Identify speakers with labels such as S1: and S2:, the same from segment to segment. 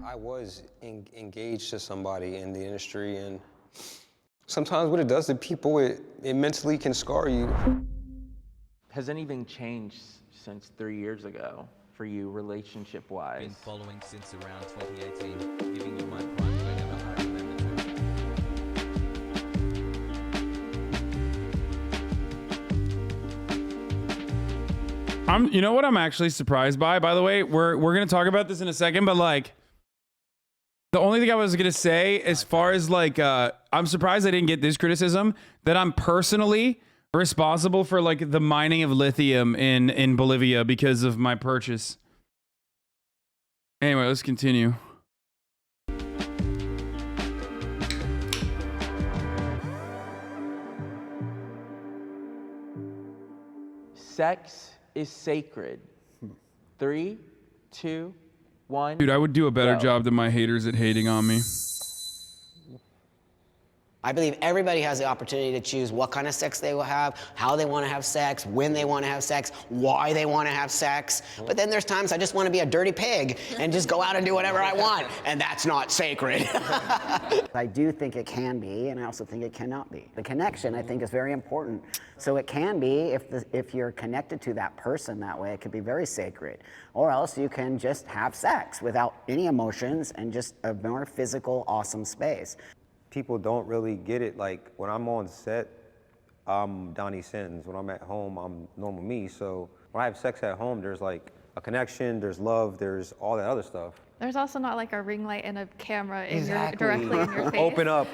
S1: I was engaged to somebody in the industry, and sometimes what it does to people, it mentally can scar you.
S2: Has anything changed since 3 years ago for you relationship-wise?
S3: Been following since around 2018, giving you my prime whenever I remember to.
S4: You know what I'm actually surprised by the way? We're gonna talk about this in a second, but like, the only thing I was gonna say, as far as like, I'm surprised I didn't get this criticism, that I'm personally responsible for like the mining of lithium in Bolivia because of my purchase. Anyway, let's continue.
S2: Sex is sacred. 3, 2, 1.
S4: Dude, I would do a better
S2: go.
S4: job than my haters at hating on me.
S5: I believe everybody has the opportunity to choose what kind of sex they will have, how they want to have sex, when they want to have sex, why they want to have sex. But then there's times I just want to be a dirty pig and just go out and do whatever I want, and that's not sacred.
S6: I do think it can be, and I also think it cannot be. The connection, I think, is very important. So it can be, if you're connected to that person that way, it could be very sacred. Or else you can just have sex without any emotions and just a more physical, awesome space.
S1: People don't really get it. Like, when I'm on set, I'm Donnie Sentence. When I'm at home, I'm normal me. So when I have sex at home, there's like a connection, there's love, there's all that other stuff.
S7: There's also not like a ring light and a camera in
S1: Exactly.
S7: directly in your face.
S1: Open up.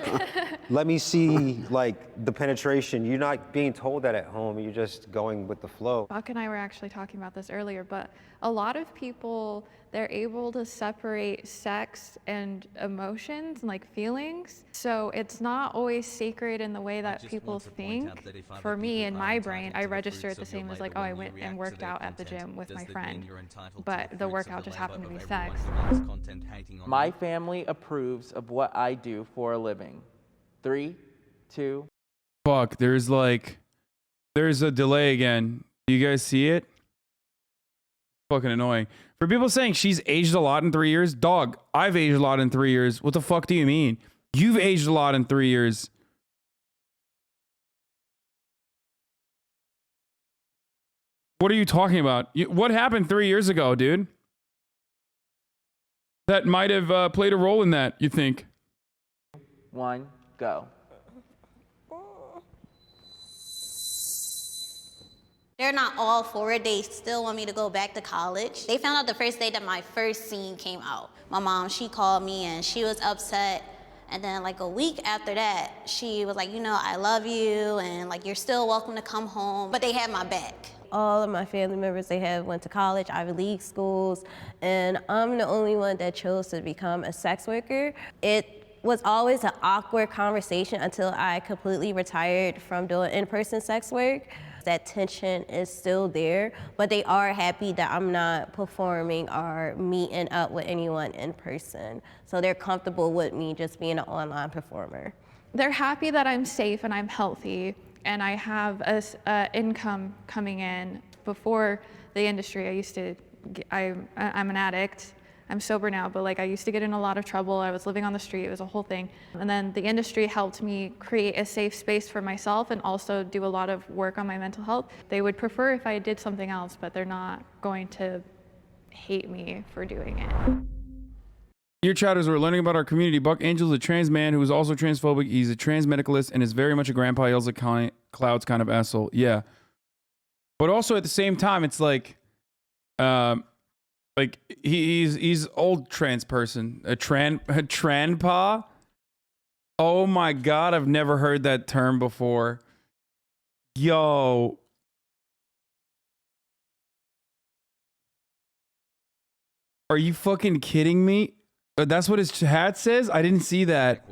S1: Let me see like the penetration. You're not being told that at home. You're just going with the flow.
S7: Buck and I were actually talking about this earlier, but a lot of people, they're able to separate sex and emotions and like feelings. So it's not always sacred in the way that people think. For me, in my brain, I register it the same as like, oh, I went and worked out at the gym with my friend, but the workout just happened to be sex.
S2: My family approves of what I do for a living. 3, 2.
S4: Fuck, there's a delay again. Do you guys see it? Fucking annoying. For people saying she's aged a lot in 3 years, dog, I've aged a lot in 3 years. What the fuck do you mean? You've aged a lot in 3 years. What are you talking about? What happened 3 years ago, dude? That might have played a role in that, you think?
S2: 1, go.
S8: They're not all for it. They still want me to go back to college. They found out the first day that my first scene came out. My mom, she called me and she was upset. And then like a week after that, she was like, you know, I love you and like you're still welcome to come home. But they had my back.
S9: All of my family members, they have went to college, Ivy League schools, and I'm the only one that chose to become a sex worker. It was always an awkward conversation until I completely retired from doing in-person sex work. That tension is still there, but they are happy that I'm not performing or meeting up with anyone in person. So they're comfortable with me just being an online performer.
S7: They're happy that I'm safe and I'm healthy and I have a income coming in. Before the industry, I'm an addict. I'm sober now, but like I used to get in a lot of trouble. I was living on the street, it was a whole thing. And then the industry helped me create a safe space for myself and also do a lot of work on my mental health. They would prefer if I did something else, but they're not going to hate me for doing it.
S4: Dear chatters, we're learning about our community. Buck Angel is a trans man who is also transphobic. He's a trans medicalist and is very much a grandpa yells at clouds kind of asshole. Yeah. But also at the same time, it's like he's old trans person. A tranpa? Oh my God, I've never heard that term before. Yo. Are you fucking kidding me? That's what his hat says? I didn't see that.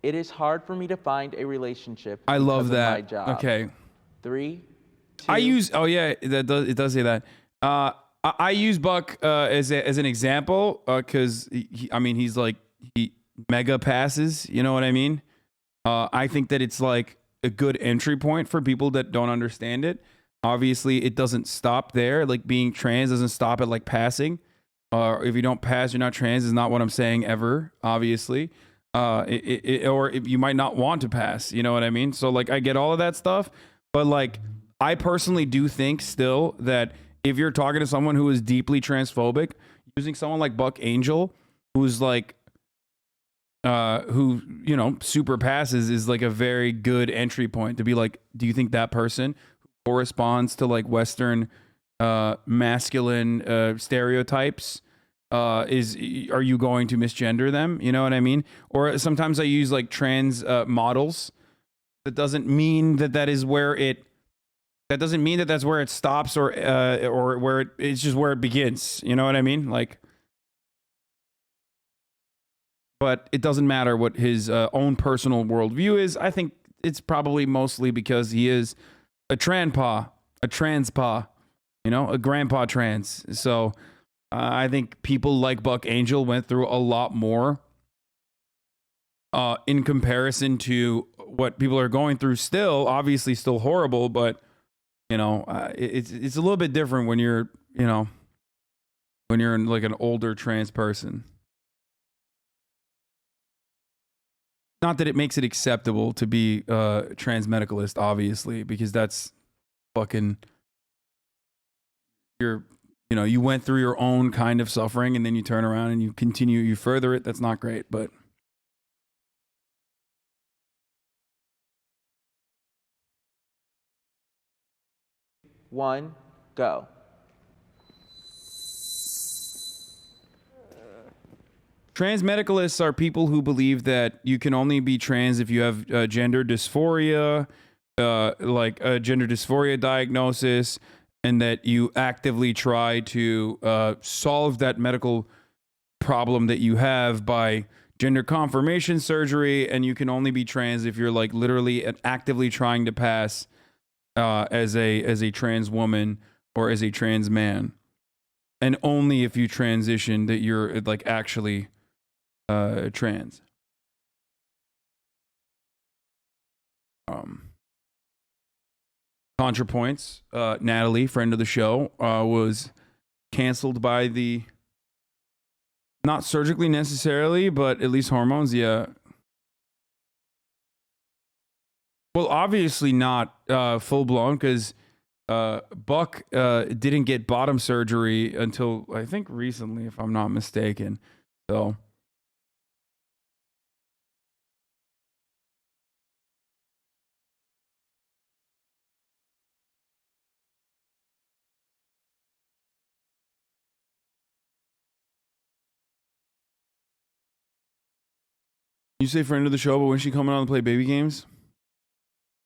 S2: It is hard for me to find a relationship.
S4: I love
S2: because of
S4: that.
S2: my job.
S4: Okay.
S2: 3, 2.
S4: I use, oh yeah, it does say that. I use Buck as an example because he mega passes. You know what I mean? I think that it's like a good entry point for people that don't understand it. Obviously, it doesn't stop there. Like being trans doesn't stop at like passing. if you don't pass, you're not trans is not what I'm saying ever, obviously. Or if you might not want to pass, you know what I mean? So like, I get all of that stuff, but like, I personally do think still that if you're talking to someone who is deeply transphobic, using someone like Buck Angel, who's like, who, you know, super passes, is like a very good entry point to be like, do you think that person corresponds to like Western masculine stereotypes? Are you going to misgender them? You know what I mean? Or sometimes I use like trans models. That doesn't mean that that is where it. That doesn't mean that that's where it stops or where it's just where it begins. You know what I mean? Like, but it doesn't matter what his own personal worldview is. I think it's probably mostly because he is a transpa, you know, a grandpa trans. So I think people like Buck Angel went through a lot more in comparison to what people are going through. Still, obviously, still horrible, but you know, it's a little bit different when you're, you know, when you're like an older trans person. Not that it makes it acceptable to be a trans medicalist, obviously, because that's fucking, you know, you went through your own kind of suffering and then you turn around and you further it. That's not great, but.
S2: One, go.
S4: Trans medicalists are people who believe that you can only be trans if you have gender dysphoria, like a gender dysphoria diagnosis, and that you actively try to solve that medical problem that you have by gender confirmation surgery, and you can only be trans if you're like literally actively trying to pass as a trans woman or as a trans man, and only if you transition that you're like actually trans. ContraPoints, Natalie, friend of the show, was canceled by the, not surgically necessarily, but at least hormones, yeah. Well, obviously not full blown, because Buck didn't get bottom surgery until I think recently, if I'm not mistaken. So. You say friend of the show, but when she coming on to play baby games?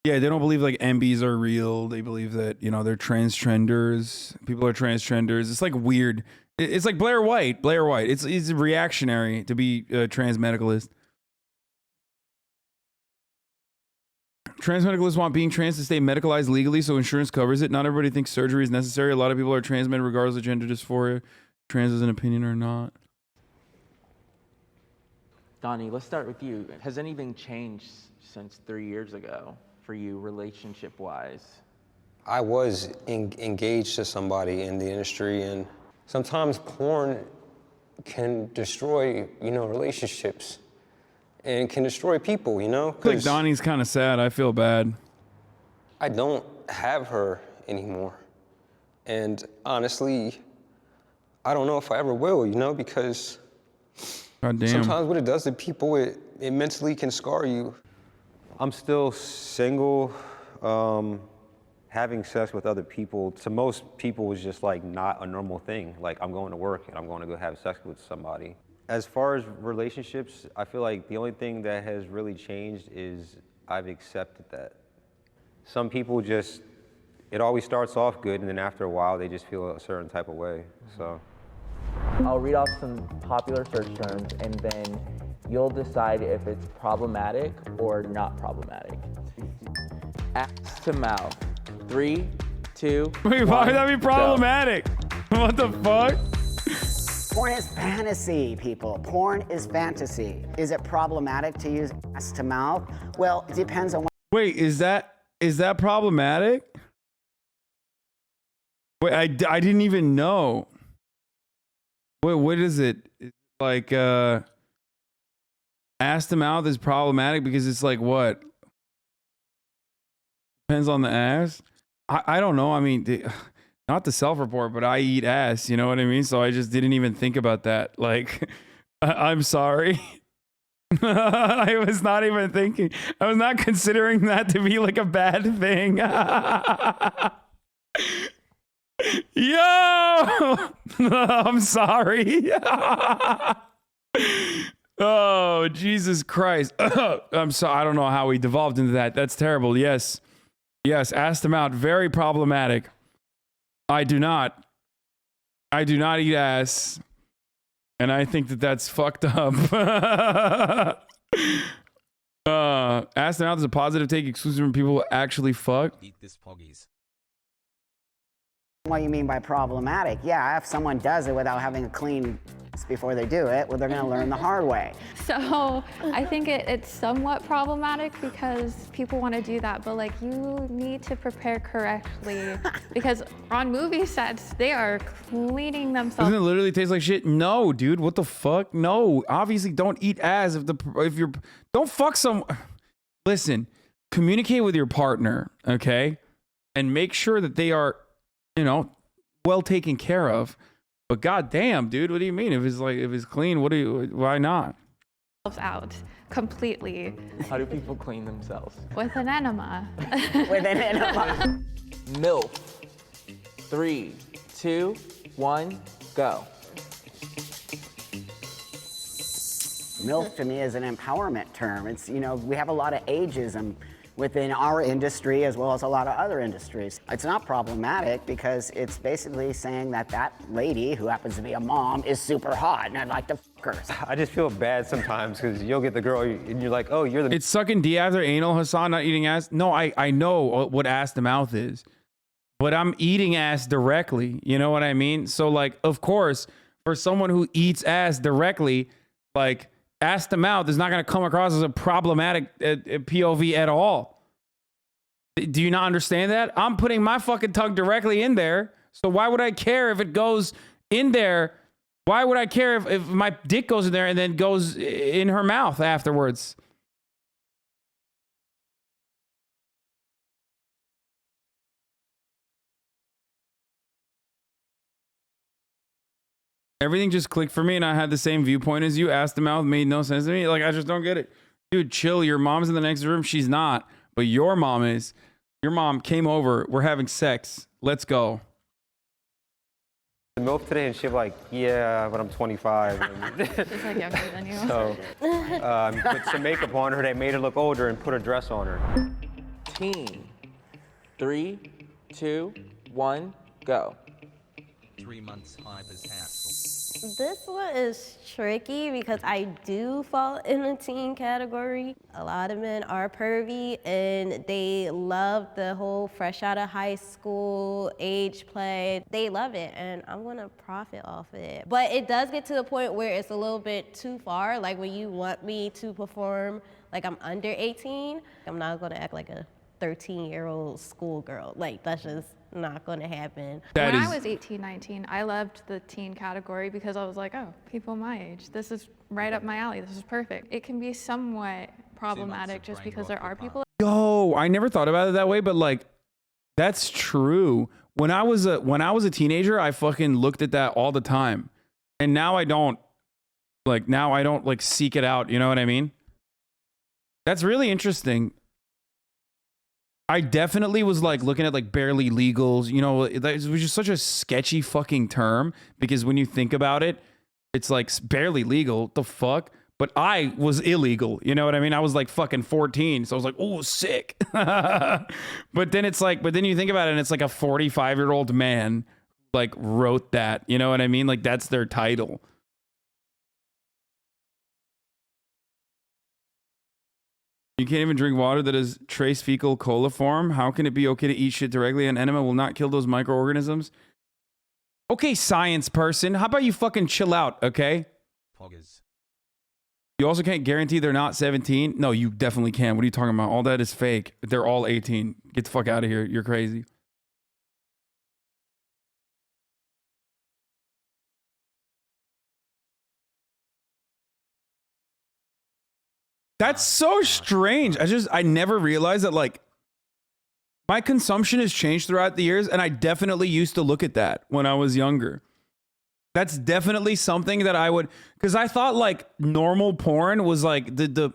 S4: Yeah, they don't believe like MBs are real. They believe that, you know, they're transgenders. People are transgenders. It's like weird. It's like Blair White. It's reactionary to be a trans medicalist. Trans medicalists want being trans to stay medicalized legally so insurance covers it. Not everybody thinks surgery is necessary. A lot of people are trans men regardless of gender dysphoria. Trans is an opinion or not.
S2: Donnie, let's start with you. Has anything changed since 3 years ago for you, relationship-wise?
S1: I was engaged to somebody in the industry, and sometimes porn can destroy, you know, relationships and can destroy people, you know?
S4: I feel like Donnie's kind of sad. I feel bad.
S1: I don't have her anymore. And honestly, I don't know if I ever will, you know, because
S4: God damn.
S1: sometimes what it does to people, it mentally can scar you. I'm still single. Having sex with other people, to most people, is just like not a normal thing. Like, I'm going to work and I'm going to go have sex with somebody. As far as relationships, I feel like the only thing that has really changed is I've accepted that. Some people just, it always starts off good, and then after a while, they just feel a certain type of way, so.
S2: I'll read off some popular search terms, and then you'll decide if it's problematic or not problematic. Ass to mouth. 3, 2,
S4: Wait, why would that be
S2: go.
S4: problematic? What the fuck?
S6: Porn is fantasy, people. Porn is fantasy. Is it problematic to use ass to mouth? Well, it depends on what.
S4: Wait, is that problematic? Wait, I didn't even know. What is it? It's like ass to mouth is problematic because it's like what? Depends on the ass. I don't know. I mean, not the self-report, but I eat ass. You know what I mean? So I just didn't even think about that. Like, I'm sorry. I was not even thinking. I was not considering that to be like a bad thing. Yo, I'm sorry. Oh, Jesus Christ. I'm sorry. I don't know how we devolved into that. That's terrible. Yes. Yes. Asked him out. Very problematic. I do not eat ass. And I think that that's fucked up. Asked him out is a positive take exclusive from people who actually fuck.
S3: Eat this poggies.
S6: What you mean by problematic? Yeah, if someone does it without having a clean before they do it, well, they're going to learn the hard way.
S7: So I think it's somewhat problematic because people want to do that, but like you need to prepare correctly because on movie sets, they are cleaning themselves.
S4: Doesn't it literally taste like shit? No, dude. What the fuck? No. Obviously, don't eat ass if you're don't fuck some. Listen, communicate with your partner, okay, and make sure that they are, you know, well taken care of. But goddamn, dude, what do you mean? If it's clean, why not?
S7: Out completely.
S2: How do people clean themselves?
S7: With an enema.
S6: With an enema.
S2: MILF. 3, 2, 1, go.
S6: MILF to me is an empowerment term. It's, you know, we have a lot of ageism within our industry as well as a lot of other industries. It's not problematic because it's basically saying that that lady who happens to be a mom is super hot and I'd like to fuck her.
S1: I just feel bad sometimes because you'll get the girl and you're like, oh, you're the.
S4: It's sucking D after anal, Hasan, not eating ass. No, I know what ass to mouth is, but I'm eating ass directly. You know what I mean? So like, of course, for someone who eats ass directly, like ass to mouth is not going to come across as a problematic POV at all. Do you not understand that? I'm putting my fucking tongue directly in there. So why would I care if it goes in there? Why would I care if my dick goes in there and then goes in her mouth afterwards? Everything just clicked for me and I had the same viewpoint as you. Asked the mouth made no sense to me. Like, I just don't get it. Dude, chill. Your mom's in the next room. She's not. But your mom is. Your mom came over. We're having sex. Let's go.
S1: MILF today and she's like, yeah, but I'm 25.
S7: She's like younger than you.
S1: So put some makeup on her that made her look older and put a dress on her.
S2: Team. 3, 2, 1, go.
S3: 3 months Hyper's castle.
S9: This one is tricky because I do fall in the teen category. A lot of men are pervy and they love the whole fresh out of high school age play. They love it and I'm gonna profit off of it. But it does get to the point where it's a little bit too far. Like when you want me to perform like I'm under 18, I'm not gonna act like a 13-year-old schoolgirl. Like that's just not going to happen.
S7: When I was 18, 19, I loved the teen category because I was like, oh, people my age, this is right up my alley. This is perfect. It can be somewhat problematic just because there are people.
S4: Yo, I never thought about it that way, but like, that's true. When I was a teenager, I fucking looked at that all the time, and now I don't. Like now I don't like seek it out. You know what I mean? That's really interesting. I definitely was like looking at like barely legals, you know, it was just such a sketchy fucking term because when you think about it, it's like barely legal, the fuck? But I was illegal, you know what I mean? I was like fucking 14, so I was like, oh, sick. But then it's like, but then you think about it and it's like a 45-year-old man like wrote that, you know what I mean? Like that's their title. You can't even drink water that is trace fecal coliform. How can it be okay to eat shit directly? An enema will not kill those microorganisms. Okay, science person. How about you fucking chill out, okay?
S3: Poggers.
S4: You also can't guarantee they're not 17. No, you definitely can. What are you talking about? All that is fake. They're all 18. Get the fuck out of here. You're crazy. That's so strange. I never realized that, like, my consumption has changed throughout the years, and I definitely used to look at that when I was younger. That's definitely something that I would, because I thought like normal porn was like the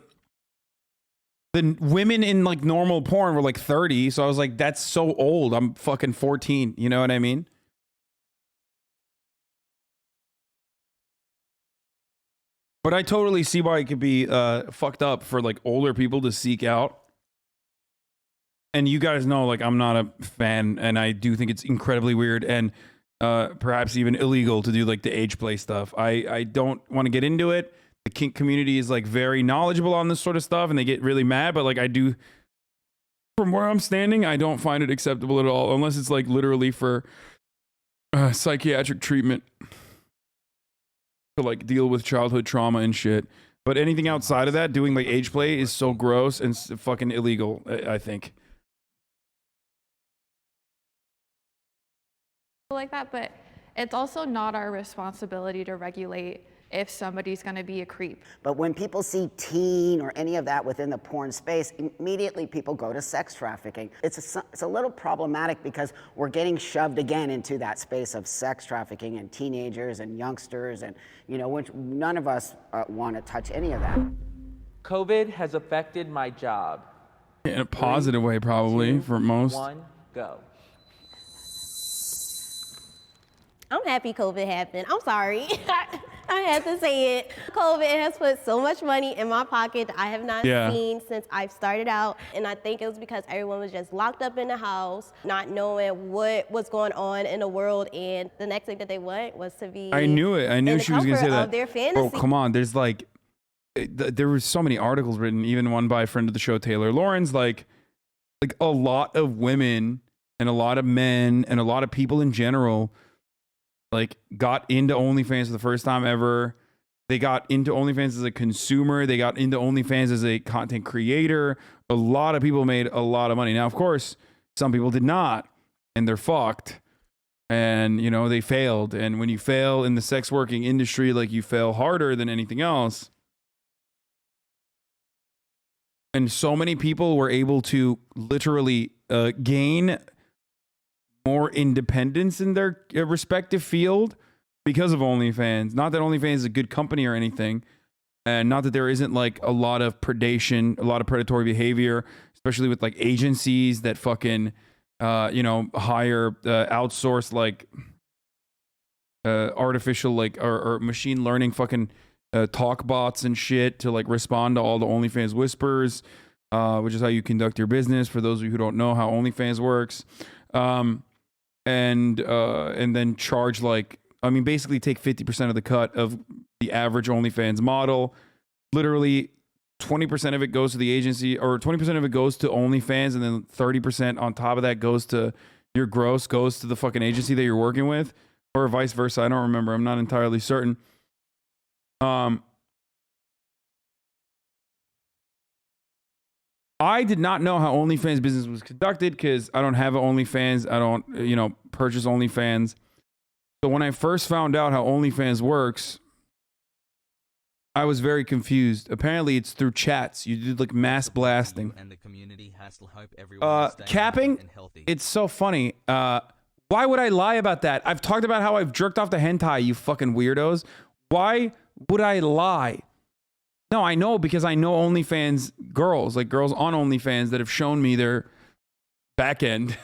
S4: women in like normal porn were like 30, so I was like, that's so old. I'm fucking 14. You know what I mean? But I totally see why it could be fucked up for like older people to seek out. And you guys know, like, I'm not a fan, and I do think it's incredibly weird and perhaps even illegal to do like the age play stuff. I don't want to get into it. The kink community is like very knowledgeable on this sort of stuff, and they get really mad. But like, I do, from where I'm standing, I don't find it acceptable at all, unless it's like literally for psychiatric treatment to like deal with childhood trauma and shit. But anything outside of that, doing like age play is so gross and fucking illegal, I think.
S7: Like that, but it's also not our responsibility to regulate if somebody's going to be a creep.
S6: But when people see teen or any of that within the porn space, immediately people go to sex trafficking. It's a little problematic because we're getting shoved again into that space of sex trafficking and teenagers and youngsters, and which none of us want to touch any of that.
S2: COVID has affected my job.
S4: In a positive way, probably, for most.
S2: 1, go.
S9: I'm happy COVID happened. I'm sorry. I had to say it. COVID has put so much money in my pocket that I have not seen since I've started out. And I think it was because everyone was just locked up in the house, not knowing what was going on in the world. And the next thing that they want was to be
S4: I knew it. I knew she was going to say that.
S9: Their fantasy.
S4: Bro, come on. There's like, there were so many articles written, even one by a friend of the show, Taylor Lawrence, like a lot of women and a lot of men and a lot of people in general like got into OnlyFans for the first time ever. They got into OnlyFans as a consumer. They got into OnlyFans as a content creator. A lot of people made a lot of money. Now, of course, some people did not, and they're fucked. And, they failed. And when you fail in the sex working industry, like, you fail harder than anything else. And so many people were able to literally gain more independence in their respective field because of OnlyFans. Not that OnlyFans is a good company or anything, and not that there isn't like a lot of predation, a lot of predatory behavior, especially with like agencies that fucking, hire, outsource like artificial like or machine learning fucking talk bots and shit to like respond to all the OnlyFans whispers, which is how you conduct your business. For those of you who don't know how OnlyFans works. And then charge basically take 50% of the cut of the average OnlyFans model. Literally 20% of it goes to the agency, or 20% of it goes to OnlyFans, and then 30% on top of that goes to your gross, goes to the fucking agency that you're working with, or vice versa. I don't remember. I'm not entirely certain. I did not know how OnlyFans business was conducted because I don't have an OnlyFans. I don't, purchase OnlyFans. So when I first found out how OnlyFans works, I was very confused. Apparently, it's through chats. You did like mass blasting.
S3: And the community has to hope everyone is staying
S4: capping.
S3: and healthy.
S4: It's so funny. Why would I lie about that? I've talked about how I've jerked off the hentai, you fucking weirdos. Why would I lie? No, I know, because I know OnlyFans girls, like girls on OnlyFans that have shown me their back end.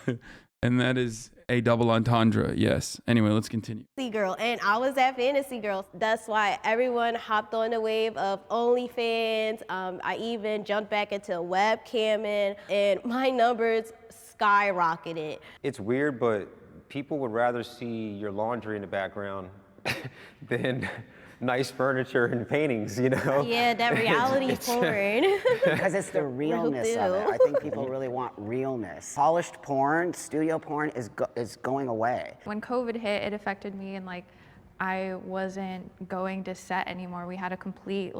S4: And that is a double entendre. Yes. Anyway, let's continue.
S9: Girl, and I was at Fantasy Girl. That's why everyone hopped on the wave of OnlyFans. I even jumped back into webcamming, and my numbers skyrocketed.
S1: It's weird, but people would rather see your laundry in the background than nice furniture and paintings,
S9: Yeah, that reality porn.
S6: Because it's the realness of it. I think people really want realness. Polished porn, studio porn is going away.
S7: When COVID hit, it affected me, and I wasn't going to set anymore. We had a complete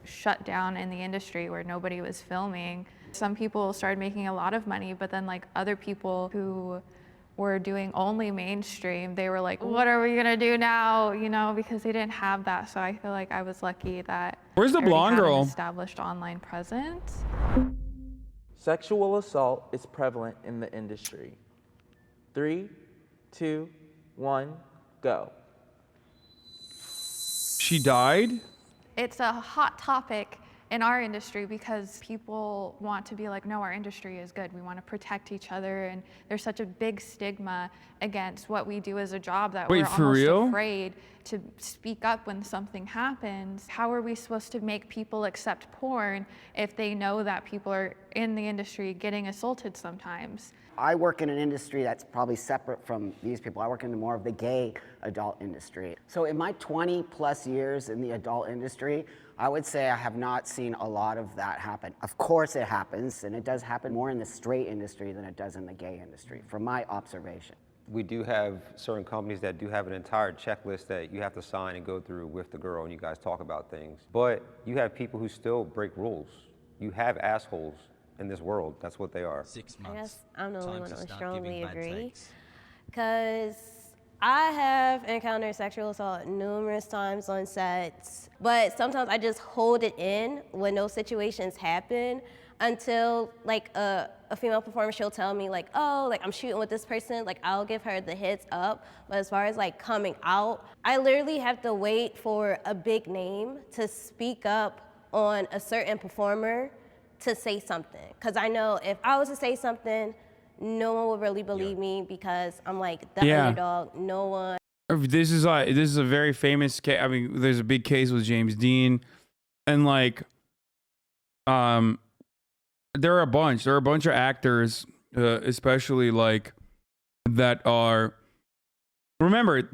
S7: shutdown in the industry where nobody was filming. Some people started making a lot of money, but then other people who were doing only mainstream, they were like, what are we gonna do now? You know, because they didn't have that. So I feel like I was lucky that
S4: Where's the
S7: I already
S4: blonde
S7: had
S4: girl?
S7: an established online presence.
S2: Sexual assault is prevalent in the industry. 3, 2, 1, go.
S4: She died?
S7: It's a hot topic in our industry because people want to be like, no, our industry is good. We want to protect each other. And there's such a big stigma against what we do as a job that
S4: Wait,
S7: we're
S4: for
S7: almost
S4: real?
S7: afraid to speak up when something happens. How are we supposed to make people accept porn if they know that people are in the industry getting assaulted sometimes?
S6: I work in an industry that's probably separate from these people. I work in more of the gay adult industry. So in my 20 plus years in the adult industry, I would say I have not seen a lot of that happen. Of course it happens, and it does happen more in the straight industry than it does in the gay industry, from my observation.
S1: We do have certain companies that do have an entire checklist that you have to sign and go through with the girl, and you guys talk about things. But you have people who still break rules. You have assholes in this world. That's what they are.
S3: 6
S9: I
S3: months.
S9: guess I'm the only
S3: Time
S9: one
S3: to
S9: that would
S3: start
S9: strongly
S3: giving bad
S9: agree.
S3: sex.
S9: Because I have encountered sexual assault numerous times on sets, but sometimes I just hold it in when those situations happen until like a female performer, she'll tell me like, oh, like I'm shooting with this person, like I'll give her the heads up. But as far as like coming out, I literally have to wait for a big name to speak up on a certain performer to say something. Cause I know if I was to say something, no one would really believe me because I'm like the underdog. No one.
S4: This is a very famous case. I mean, there's a big case with James Dean, and like, there are a bunch of actors, especially like that are. Remember,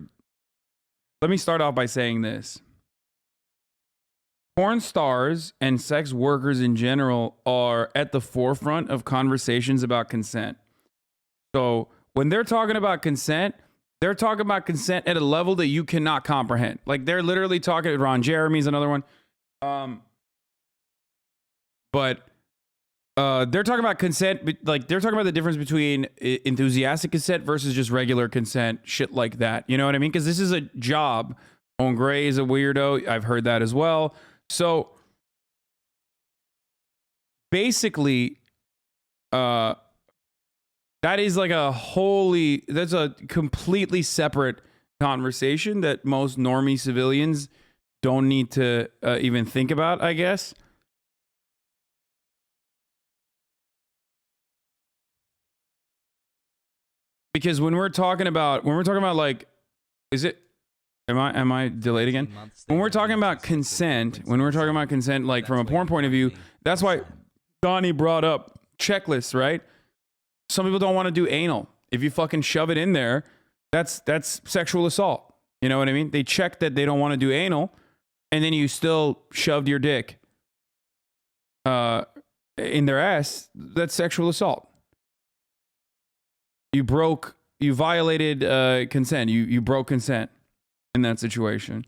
S4: let me start off by saying this. Porn stars and sex workers in general are at the forefront of conversations about consent. So when they're talking about consent, they're talking about consent at a level that you cannot comprehend. Like they're literally talking, Ron Jeremy's another one. But they're talking about consent, like they're talking about the difference between enthusiastic consent versus just regular consent, shit like that. You know what I mean? Because this is a job. Owen Gray is a weirdo. I've heard that as well. So basically, that is like that's a completely separate conversation that most normie civilians don't need to even think about, I guess. Because when we're talking about like, am I delayed again? When we're talking about consent, like from a porn point of view, that's why Donnie brought up checklists, right? Some people don't want to do anal. If you fucking shove it in there, that's sexual assault. You know what I mean? They check that they don't want to do anal, and then you still shoved your dick in their ass. That's sexual assault. You violated consent. You broke consent in that situation.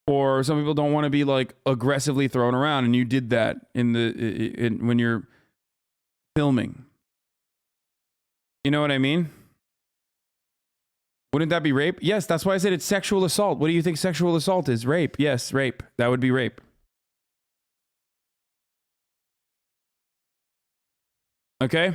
S4: Or some people don't want to be like aggressively thrown around, and you did that when you're filming. You know what I mean? Wouldn't that be rape? Yes, that's why I said it's sexual assault. What do you think sexual assault is? Rape. Yes, rape. That would be rape. Okay?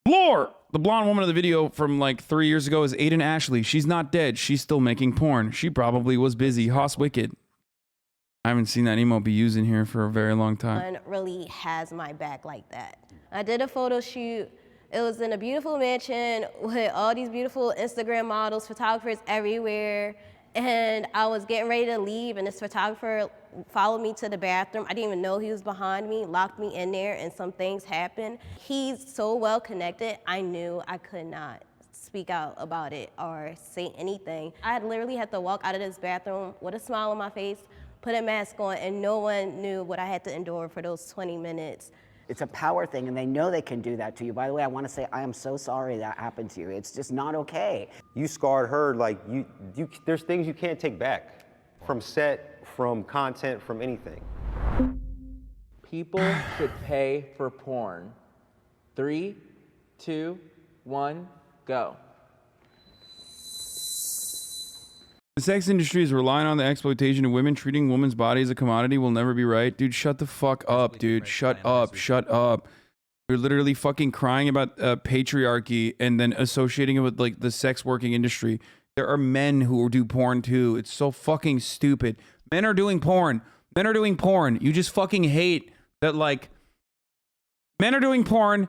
S4: Lore! The blonde woman of the video from like 3 years ago is Aiden Ashley. She's not dead. She's still making porn. She probably was busy. Hoss Wicked. I haven't seen that emote be used in here for a very long time.
S9: One really has my back like that. I did a photo shoot. It was in a beautiful mansion with all these beautiful Instagram models, photographers everywhere. And I was getting ready to leave, and this photographer followed me to the bathroom. I didn't even know he was behind me, locked me in there, and some things happened. He's so well connected, I knew I could not speak out about it or say anything. I literally had to walk out of this bathroom with a smile on my face, put a mask on, and no one knew what I had to endure for those 20 minutes.
S6: It's a power thing, and they know they can do that to you. By the way, I want to say I am so sorry that happened to you. It's just not okay.
S1: You scarred her, like there's things you can't take back from set, from content, from anything.
S2: People should pay for porn. 3, 2, 1, go.
S4: The sex industry is relying on the exploitation of women. Treating women's body as a commodity will never be right. Dude, shut the fuck up, dude. Shut up. Shut up. You're literally fucking crying about patriarchy and then associating it with like the sex working industry. There are men who do porn too. It's so fucking stupid. Men are doing porn. Men are doing porn. You just fucking hate that, like, men are doing porn.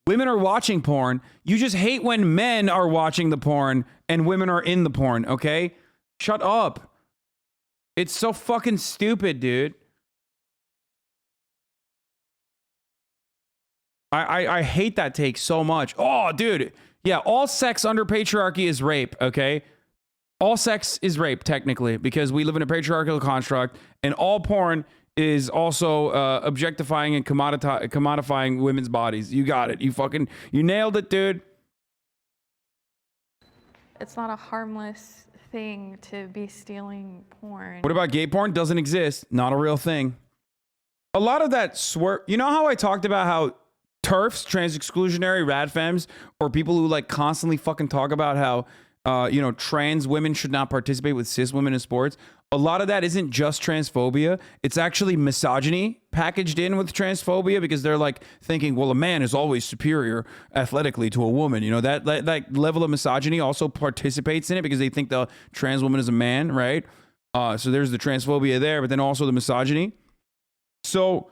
S4: Women are watching porn. You just hate when men are watching the porn and women are in the porn, okay? Shut up. It's so fucking stupid, dude. I hate that take so much. Oh, dude. Yeah, all sex under patriarchy is rape, okay? All sex is rape, technically, because we live in a patriarchal construct, and all porn is also objectifying and commodifying women's bodies. You got it. You nailed it, dude.
S7: It's not a harmless thing to be stealing porn.
S4: What about gay porn? Doesn't exist. Not a real thing. A lot of that you know how I talked about how TERFs, trans exclusionary rad femmes, or people who like constantly fucking talk about how trans women should not participate with cis women in sports. A lot of that isn't just transphobia. It's actually misogyny packaged in with transphobia, because they're like thinking, well, a man is always superior athletically to a woman. You know, that level of misogyny also participates in it because they think the trans woman is a man, right? So there's the transphobia there, but then also the misogyny. So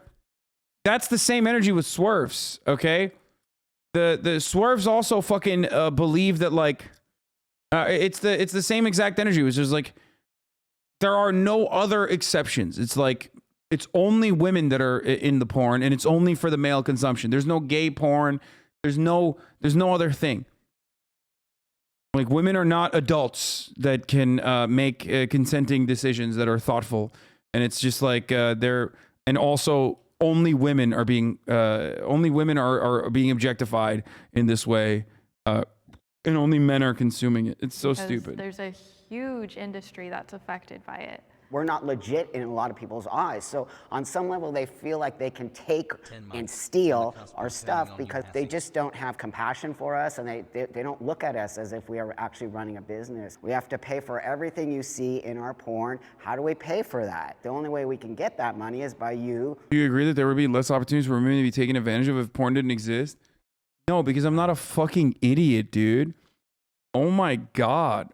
S4: that's the same energy with swerves, okay? The swerves also fucking believe that like it's the same exact energy, which is like there are no other exceptions. It's like it's only women that are in the porn, and it's only for the male consumption. There's no gay porn. There's no other thing. Like, women are not adults that can make consenting decisions that are thoughtful, and it's just like and also only women are being objectified in this way, and only men are consuming it. It's so
S7: Because
S4: stupid.
S7: There's a huge industry that's affected by it.
S6: We're not legit in a lot of people's eyes. So on some level, they feel like they can take and steal our stuff because they just don't have compassion for us, and they don't look at us as if we are actually running a business. We have to pay for everything you see in our porn. How do we pay for that? The only way we can get that money is by you.
S4: Do you agree that there would be less opportunities for women to be taken advantage of if porn didn't exist? No, because I'm not a fucking idiot, dude. Oh my God.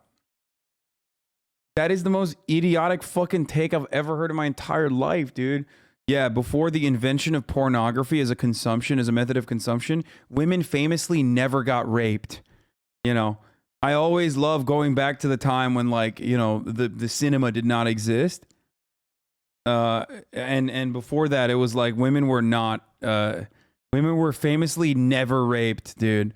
S4: That is the most idiotic fucking take I've ever heard in my entire life, dude. Yeah, before the invention of pornography as a method of consumption, women famously never got raped. You know, I always love going back to the time when, like, you know, the cinema did not exist. And before that, it was like women were famously never raped, dude.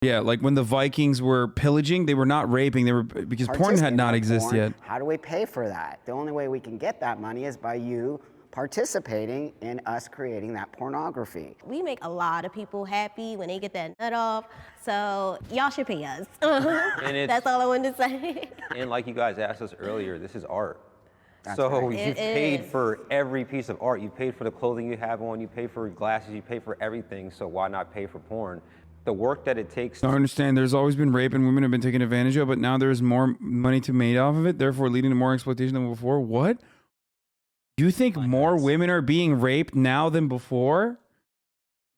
S4: Yeah, like when the Vikings were pillaging, they were not raping. They were because porn had not existed yet.
S6: How do we pay for that? The only way we can get that money is by you participating in us creating that pornography.
S9: We make a lot of people happy when they get that nut off, so y'all should pay us. That's all I wanted to say.
S1: And like you guys asked us earlier, this is art.
S6: That's
S1: so
S6: right.
S1: you've paid for every piece of art. You paid for the clothing you have on. You pay for glasses. You pay for everything. So why not pay for porn? The work that it takes.
S4: I understand there's always been rape and women have been taken advantage of, but now there's more money to made off of it, therefore leading to more exploitation than before. What? You think more women are being raped now than before?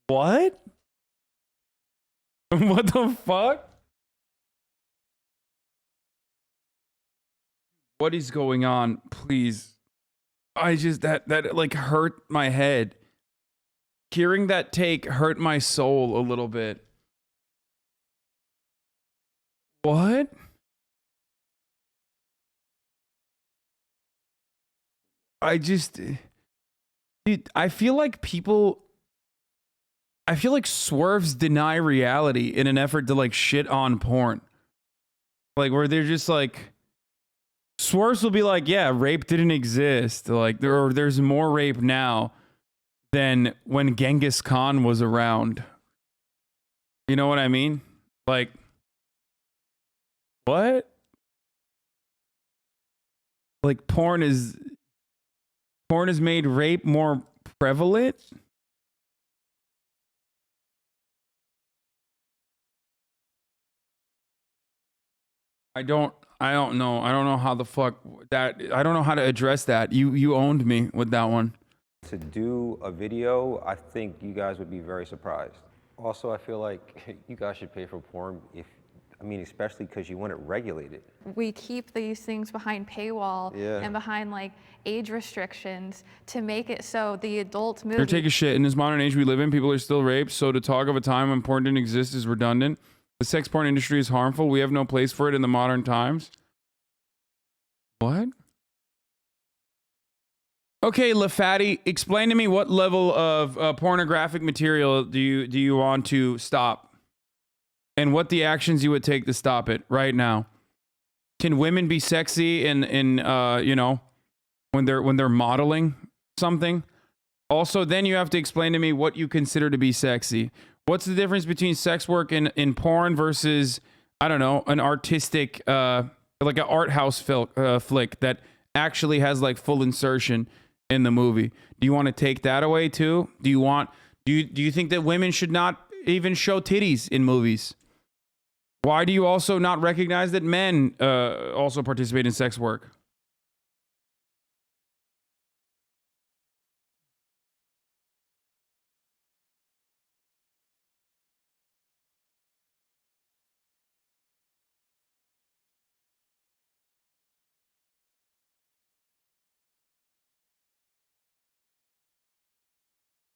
S4: What? What the fuck? What is going on? Please. I just, that like hurt my head. Hearing that take hurt my soul a little bit. What? Dude, I feel like swerves deny reality in an effort to like shit on porn. Like, where they're just like, swerves will be like, yeah, rape didn't exist. Like, there's more rape now than when Genghis Khan was around. You know what I mean? Like, what? Like, porn has made rape more prevalent? I don't know. I don't know how the fuck that. I don't know how to address that. You owned me with that one.
S1: To do a video, I think you guys would be very surprised. Also, I feel like you guys should pay for porn especially because you want it regulated.
S7: We keep these things behind paywall
S1: Yeah.
S7: and behind like age restrictions to make it so the adult movie.
S4: Or take a shit. In this modern age we live in, people are still raped. So to talk of a time when porn didn't exist is redundant. The sex porn industry is harmful. We have no place for it in the modern times. What? Okay, LaFatty, explain to me what level of pornographic material do you want to stop, and what the actions you would take to stop it right now. Can women be sexy in you know, when they're modeling something? Also, then you have to explain to me what you consider to be sexy. What's the difference between sex work in porn versus, I don't know, an artistic like an art house flick that actually has like full insertion in the movie? Do you want to take that away too? Do you think that women should not even show titties in movies? Why do you also not recognize that men also participate in sex work?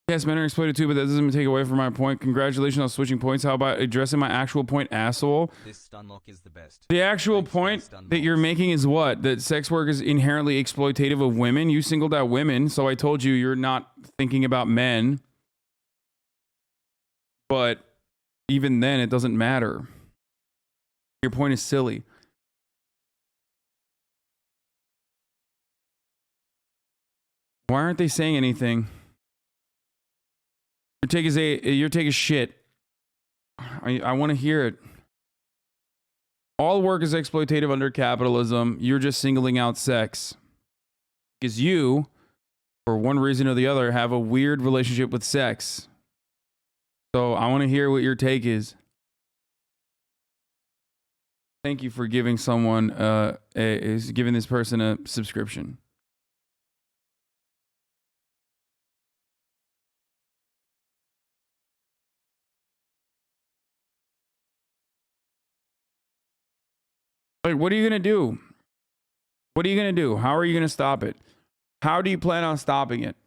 S4: Yes, men are exploited too, but that doesn't take away from my point. Congratulations on switching points. How about addressing my actual point, asshole?
S3: This stun lock is the best.
S4: The actual
S3: Thanks for the
S4: point
S3: stun
S4: that you're
S3: box.
S4: making is what? That sex work is inherently exploitative of women? You singled out women, so I told you you're not thinking about men. But even then, it doesn't matter. Your point is silly. Why aren't they saying anything? Your take is shit. I want to hear it. All work is exploitative under capitalism. You're just singling out sex. Because you, for one reason or the other, have a weird relationship with sex. So I want to hear what your take is. Thank you for giving someone giving this person a subscription. Like, what are you going to do? What are you going to do? How are you going to stop it? How do you plan on stopping it?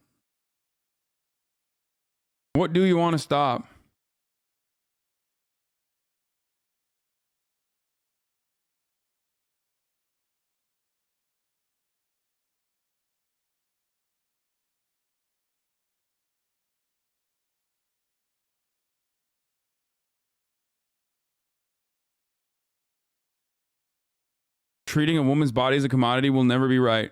S4: What do you want to stop? Treating a woman's body as a commodity will never be right.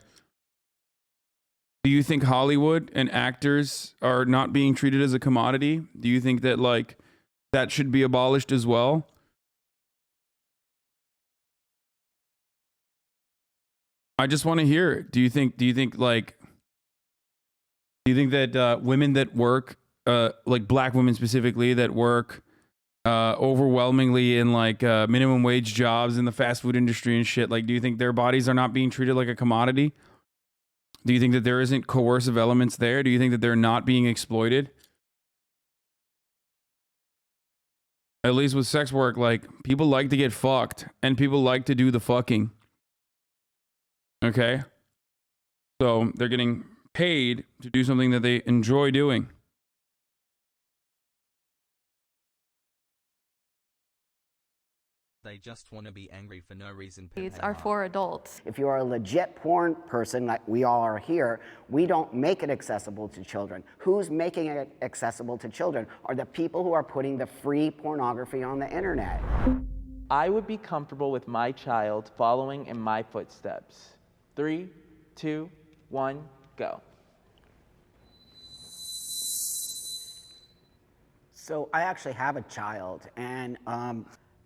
S4: Do you think Hollywood and actors are not being treated as a commodity? Do you think that like that should be abolished as well? I just want to hear it. Do you think that women that work like black women specifically that work overwhelmingly in like minimum wage jobs in the fast food industry and shit, like do you think their bodies are not being treated like a commodity? Do you think that there isn't coercive elements there? Do you think that they're not being exploited? At least with sex work, like people like to get fucked and people like to do the fucking. Okay? So they're getting paid to do something that they enjoy doing.
S3: They just want to be angry for no reason.
S7: These are for adults.
S6: If you are a legit porn person, like we all are here, we don't make it accessible to children. Who's making it accessible to children are the people who are putting the free pornography on the internet.
S2: I would be comfortable with my child following in my footsteps. 3, 2, 1, go.
S6: So I actually have a child, and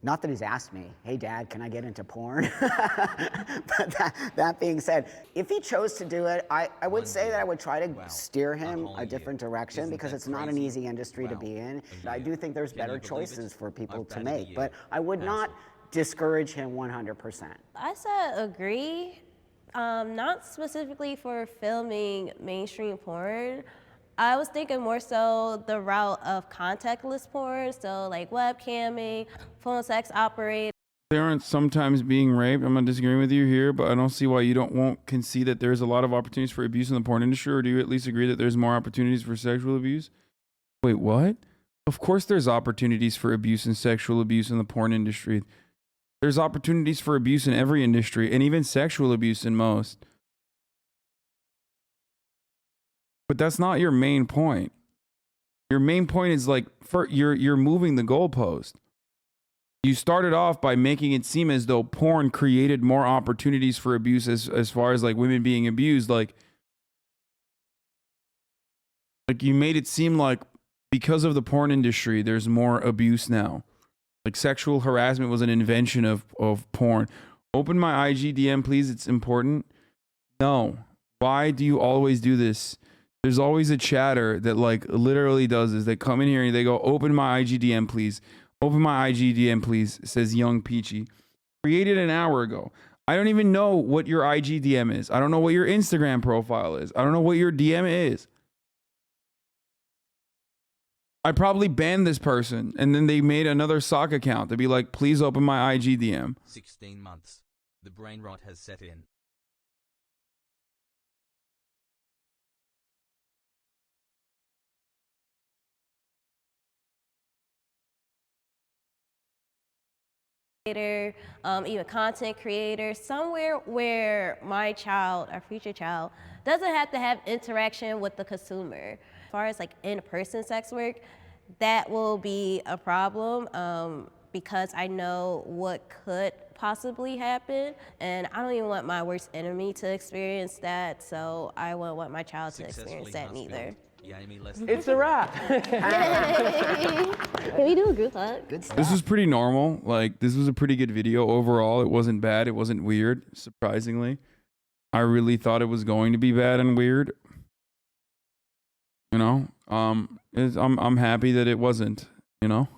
S6: not that he's asked me, hey dad, can I get into porn? But that being said, if he chose to do it, I would say that I would try to steer him a different direction because it's not an easy industry to be in. I do think there's better choices for people to make, but I would not discourage him 100%.
S9: I said agree, not specifically for filming mainstream porn. I was thinking more so the route of contactless porn, so like webcamming, phone sex operator.
S4: Parents sometimes being raped. I'm not disagreeing with you here, but I don't see why you won't concede that there's a lot of opportunities for abuse in the porn industry, or do you at least agree that there's more opportunities for sexual abuse? Wait, what? Of course there's opportunities for abuse and sexual abuse in the porn industry. There's opportunities for abuse in every industry, and even sexual abuse in most. But that's not your main point. Your main point is like, you're moving the goalpost. You started off by making it seem as though porn created more opportunities for abuse as far as like women being abused. Like you made it seem like because of the porn industry, there's more abuse now. Like sexual harassment was an invention of porn. Open my IG DM, please. It's important. No. Why do you always do this? There's always a chatter that like literally does this. They come in here and they go, open my IG DM, please. Open my IG DM, please, says Young Peachy. Created an hour ago. I don't even know what your IG DM is. I don't know what your Instagram profile is. I don't know what your DM is. I probably banned this person, and then they made another sock account to be like, please open my IG DM.
S3: 16 months. The brain rot has set in.
S9: Even content creator, somewhere where my child, our future child, doesn't have to have interaction with the consumer. As far as like in-person sex work, that will be a problem because I know what could possibly happen, and I don't even want my worst enemy to experience that, so I won't want my child to experience that neither.
S2: It's a wrap.
S9: Can we do a group hug?
S6: Good stuff.
S4: This was pretty normal. Like, this was a pretty good video overall. It wasn't bad. It wasn't weird, surprisingly. I really thought it was going to be bad and weird. You know? I'm happy that it wasn't, you know?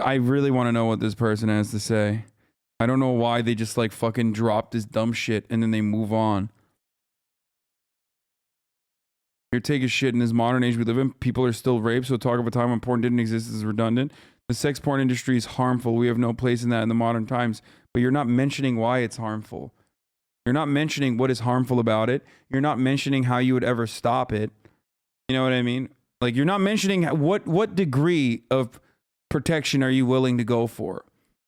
S4: I really want to know what this person has to say. I don't know why they just like fucking drop this dumb shit and then they move on. Here, take a shit. In this modern age we live in, people are still raped, so talk of a time when porn didn't exist is redundant. The sex porn industry is harmful. We have no place in that in the modern times. But you're not mentioning why it's harmful. You're not mentioning what is harmful about it. You're not mentioning how you would ever stop it. You know what I mean? Like, you're not mentioning what degree of protection are you willing to go for?